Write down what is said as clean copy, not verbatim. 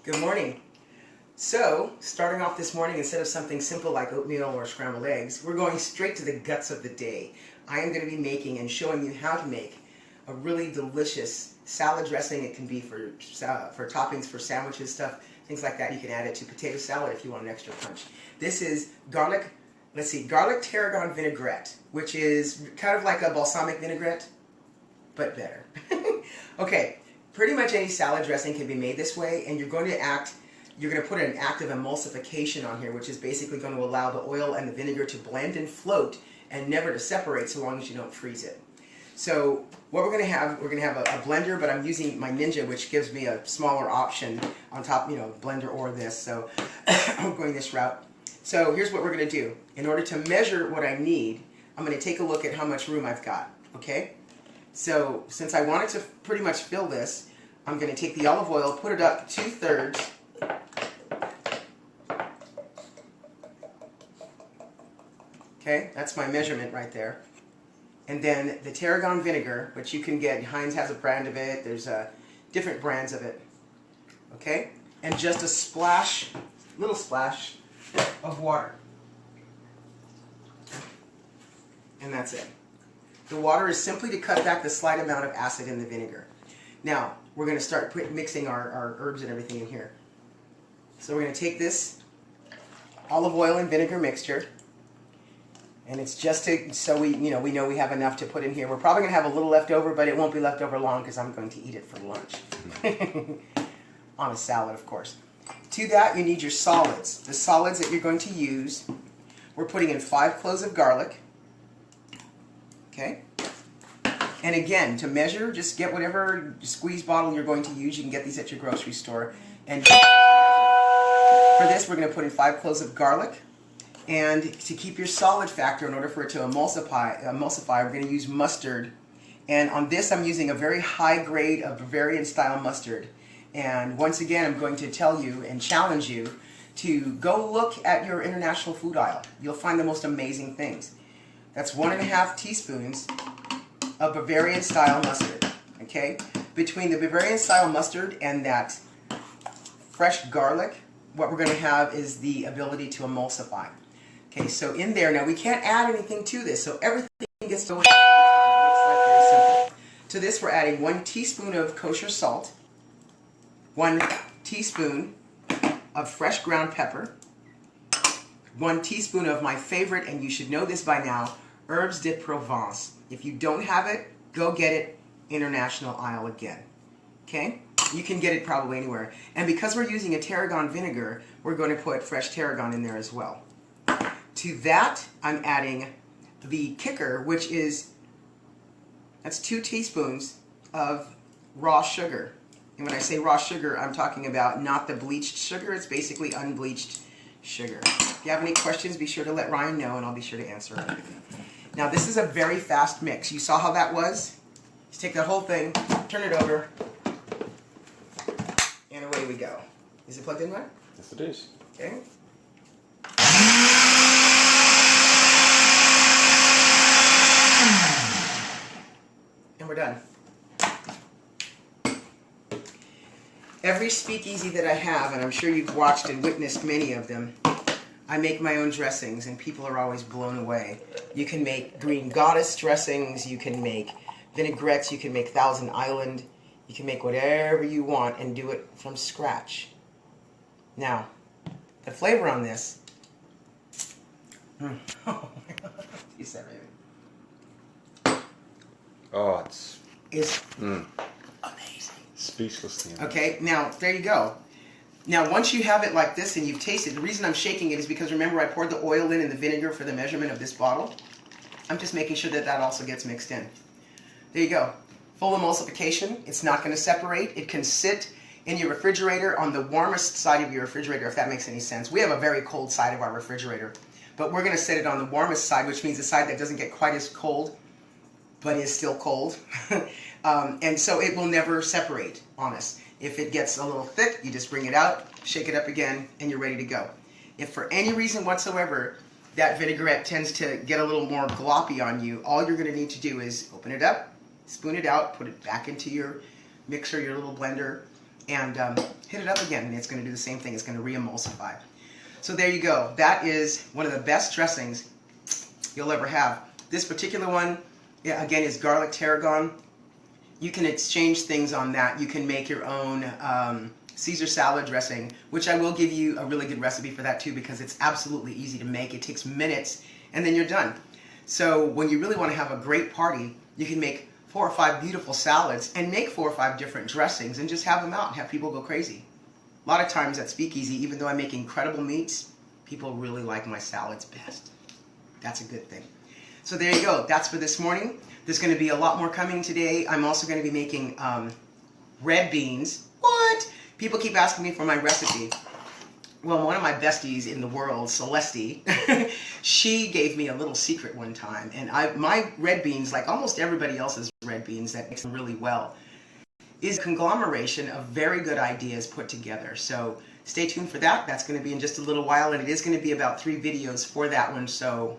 Good morning. So, starting off this morning, instead of something simple like oatmeal or scrambled eggs, we're going straight to the guts of the day. I am going to be making and showing you how to make a really delicious salad dressing. It can be for toppings for sandwiches, stuff, things like that. You can add it to potato salad if you want an extra punch. This is garlic tarragon vinaigrette, which is kind of like a balsamic vinaigrette, but better. Okay, pretty much any salad dressing can be made this way, and you're going to put an active emulsification on here, which is basically going to allow the oil and the vinegar to blend and float and never to separate so long as you don't freeze it. So what we're going to have a blender, but I'm using my Ninja, which gives me a smaller option on top, blender or this, so I'm going this route. So here's what we're going to do. In order to measure what I need, I'm going to take a look at how much room I've got, okay? So since I wanted to pretty much fill this, I'm going to take the olive oil, put it up 2/3. Okay, that's my measurement right there. And then the tarragon vinegar, which you can get, Heinz has a brand of it, there's different brands of it. Okay, and just a splash, little splash of water. And that's it. The water is simply to cut back the slight amount of acid in the vinegar. Now, we're going to start mixing our herbs and everything in here. So we're going to take this olive oil and vinegar mixture, and it's just so we know we have enough to put in here. We're probably going to have a little left over, but it won't be left over long because I'm going to eat it for lunch. On a salad, of course. To that, you need your solids. The solids that you're going to use, we're putting in 5 cloves of garlic. Okay? And again, to measure, just get whatever squeeze bottle you're going to use. You can get these at your grocery store. And for this, we're going to put in 5 cloves of garlic. And to keep your solid factor, in order for it to emulsify, we're going to use mustard. And on this, I'm using a very high grade of Bavarian style mustard. And once again, I'm going to tell you and challenge you to go look at your international food aisle. You'll find the most amazing things. That's 1.5 teaspoons of Bavarian style mustard. Okay? Between the Bavarian style mustard and that fresh garlic, what we're going to have is the ability to emulsify. Okay, so in there, now we can't add anything to this, so everything gets to very simple. To this, we're adding 1 teaspoon of kosher salt, 1 teaspoon of fresh ground pepper, 1 teaspoon of my favorite, and you should know this by now, herbes de Provence. If you don't have it, go get it, international aisle again. Okay? You can get it probably anywhere. And because we're using a tarragon vinegar, we're going to put fresh tarragon in there as well. To that, I'm adding the kicker, which is, that's 2 teaspoons of raw sugar. And when I say raw sugar, I'm talking about not the bleached sugar. It's basically unbleached sugar. If you have any questions, be sure to let Ryan know, and I'll be sure to answer everything. Now, this is a very fast mix. You saw how that was? Just take that whole thing, turn it over, and away we go. Is it plugged in right? Yes, it is. Okay. And we're done. Every speakeasy that I have, and I'm sure you've watched and witnessed many of them, I make my own dressings, and people are always blown away. You can make green goddess dressings, you can make vinaigrettes, you can make Thousand Island, you can make whatever you want and do it from scratch. Now, the flavor on this, oh my God, taste that, baby. Oh, it's amazing. Speechless. Okay, now, there you go. Now, once you have it like this and you've tasted, the reason I'm shaking it is because, remember, I poured the oil in and the vinegar for the measurement of this bottle. I'm just making sure that that also gets mixed in. There you go. Full emulsification. It's not going to separate. It can sit in your refrigerator on the warmest side of your refrigerator, if that makes any sense. We have a very cold side of our refrigerator, but we're going to set it on the warmest side, which means the side that doesn't get quite as cold, but is still cold. And so it will never separate on us. If it gets a little thick, you just bring it out, shake it up again, and you're ready to go. If for any reason whatsoever that vinaigrette tends to get a little more gloppy on you, all you're going to need to do is open it up, spoon it out, put it back into your mixer, your little blender, and hit it up again, and it's going to do the same thing. It's going to re-emulsify. So there you go. That is one of the best dressings you'll ever have. This particular one, yeah, again, is garlic tarragon. You can exchange things on that. You can make your own Caesar salad dressing, which I will give you a really good recipe for that too, because it's absolutely easy to make. It takes minutes, and then you're done. So when you really want to have a great party, you can make 4 or 5 beautiful salads and make 4 or 5 different dressings and just have them out and have people go crazy. A lot of times at Speakeasy, even though I make incredible meats, people really like my salads best. That's a good thing. So there you go. That's for this morning. There's going to be a lot more coming today. I'm also going to be making red beans. What? People keep asking me for my recipe. Well, one of my besties in the world, Celeste, she gave me a little secret one time. And my red beans, like almost everybody else's red beans that makes them really well, is a conglomeration of very good ideas put together. So stay tuned for that. That's going to be in just a little while, and it is going to be about 3 videos for that one. So